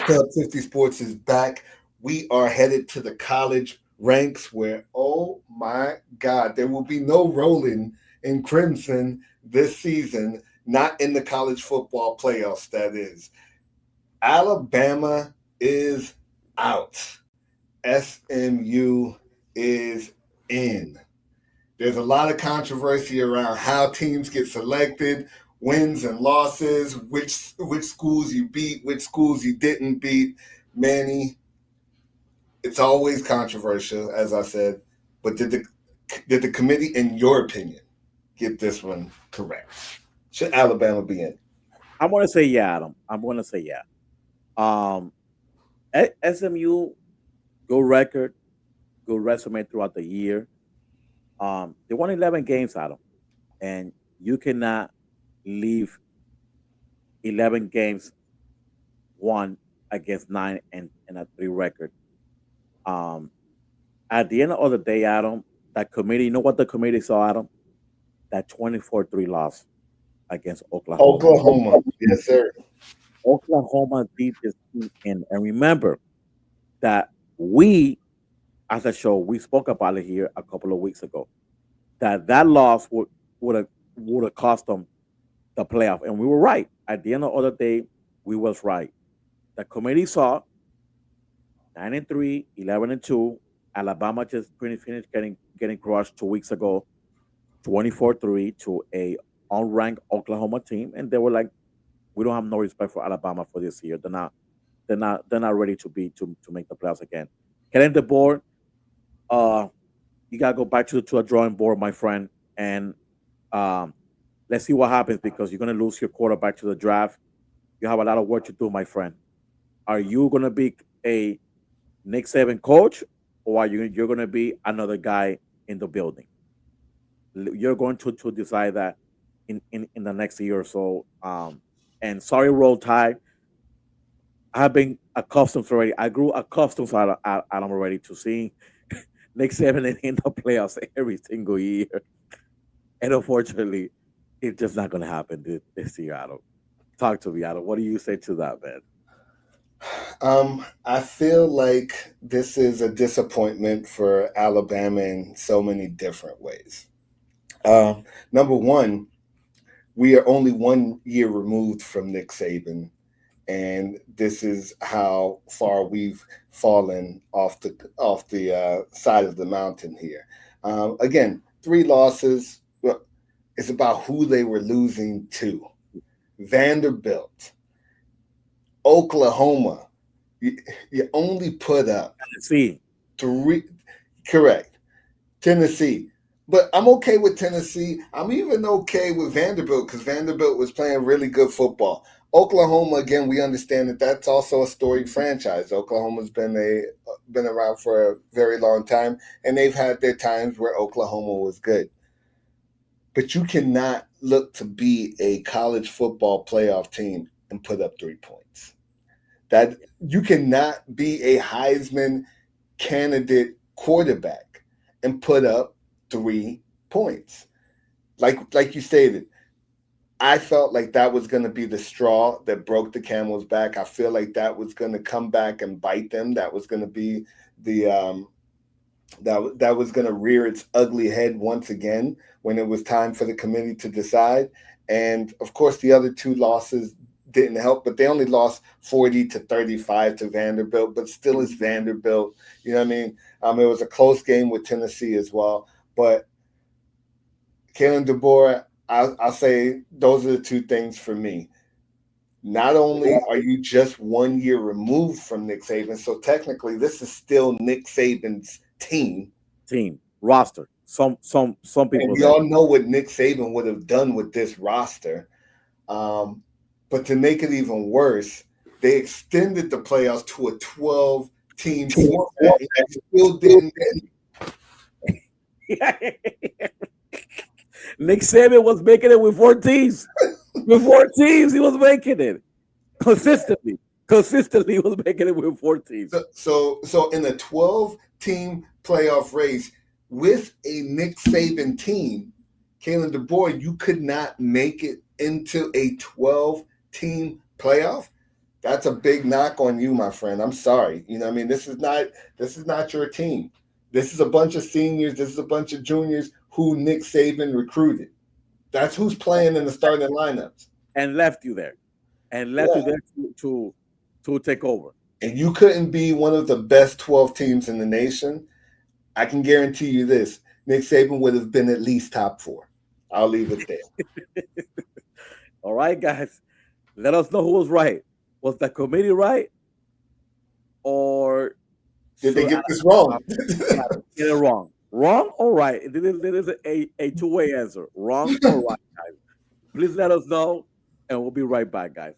What's up? 50 Sports is back. We are headed to the college ranks where, oh my God, there will be no rolling in crimson this season, not in the college football playoffs, that is. Alabama is out. SMU is in. There's a lot of controversy around how teams get selected, wins and losses, which schools you beat, which schools you didn't beat. Manny, it's always controversial, as I said. But did the committee, in your opinion, get this one correct? Should Alabama be in? I'm gonna say yeah, Adam. I'm gonna say yeah. Um, SMU good record, good resume throughout the year. They won 11 games, Adam, and you cannot leave 11 games one against nine and a three record. Um, at the end of the day, Adam, that committee, you know what the committee saw, Adam? That 24-3 loss against Oklahoma. Oklahoma, yes, sir. Oklahoma beat this team in. And remember that we, as a show, we spoke about it here a couple of weeks ago. That loss would have would have cost them the playoff, and we were right. At the end of the day, we was right. The committee saw 9-3, 11-2. Alabama just pretty finished getting crushed 2 weeks ago, 24-3 to a unranked Oklahoma team, and they were like, we don't have no respect for Alabama for this year. They're not ready to make the playoffs again. Getting the board, uh, you gotta go back to a drawing board, my friend, and um, let's see what happens because you're gonna lose your quarterback to the draft. You have a lot of work to do, my friend. Are you gonna be a Nick Saban coach, or are you're gonna be another guy in the building? You're going to decide that in the next year or so. And sorry, Roll Tide. I've been accustomed already. I grew accustomed Adam already to seeing Nick Saban in the playoffs every single year. And unfortunately, it's just not going to happen this year, Adam. Talk to me, Adam. What do you say to that, man? I feel like this is a disappointment for Alabama in so many different ways. Number one, we are only 1 year removed from Nick Saban, and this is how far we've fallen off the side of the mountain here. Again, 3 losses. Well, it's about who they were losing to. Vanderbilt, Oklahoma. You, you only put up See, three. Correct. Tennessee. But I'm okay with Tennessee. I'm even okay with Vanderbilt because Vanderbilt was playing really good football. Oklahoma, again, we understand that that's also a storied franchise. Oklahoma's been around for a very long time, and they've had their times where Oklahoma was good. But you cannot look to be a college football playoff team and put up 3 points. That you cannot be a Heisman candidate quarterback and put up 3 points. Like you stated, I felt like that was going to be the straw that broke the camel's back. I feel like that was going to come back and bite them. That was going to be the that was going to rear its ugly head once again when it was time for the committee to decide. And of course, the other 2 losses didn't help, but they only lost 40-35 to Vanderbilt, but still is Vanderbilt. You know what I mean? It was a close game with Tennessee as well. But Kalen DeBoer, I'll say those are the 2 things for me. Not only are you just 1 year removed from Nick Saban, so technically this is still Nick Saban's team. team roster. Some And people we that all know what Nick Saban would have done with this roster. But to make it even worse, they extended the playoffs to a 12-team format and still didn't. Nick Saban was making it with 4 teams. With 4 teams, he was making it consistently. Consistently, he was making it with 4 teams. So in a 12-team playoff race with a Nick Saban team, Kalen DeBoer, you could not make it into a 12-team playoff. That's a big knock on you, my friend. I'm sorry. You know what I mean? This is not your team. This is a bunch of seniors, this is a bunch of juniors who Nick Saban recruited. That's who's playing in the starting lineups. and left you there, and left you Yeah. there to take over. And you couldn't be one of the best 12 teams in the nation. I can guarantee you this. Nick Saban would have been at least top 4. I'll leave it there. All right, guys, let us know who was right. Was the committee right, or Did they should get this I wrong? get it wrong? Wrong or right? It is a two-way answer. Wrong or right, guys? Please let us know, and we'll be right back, guys.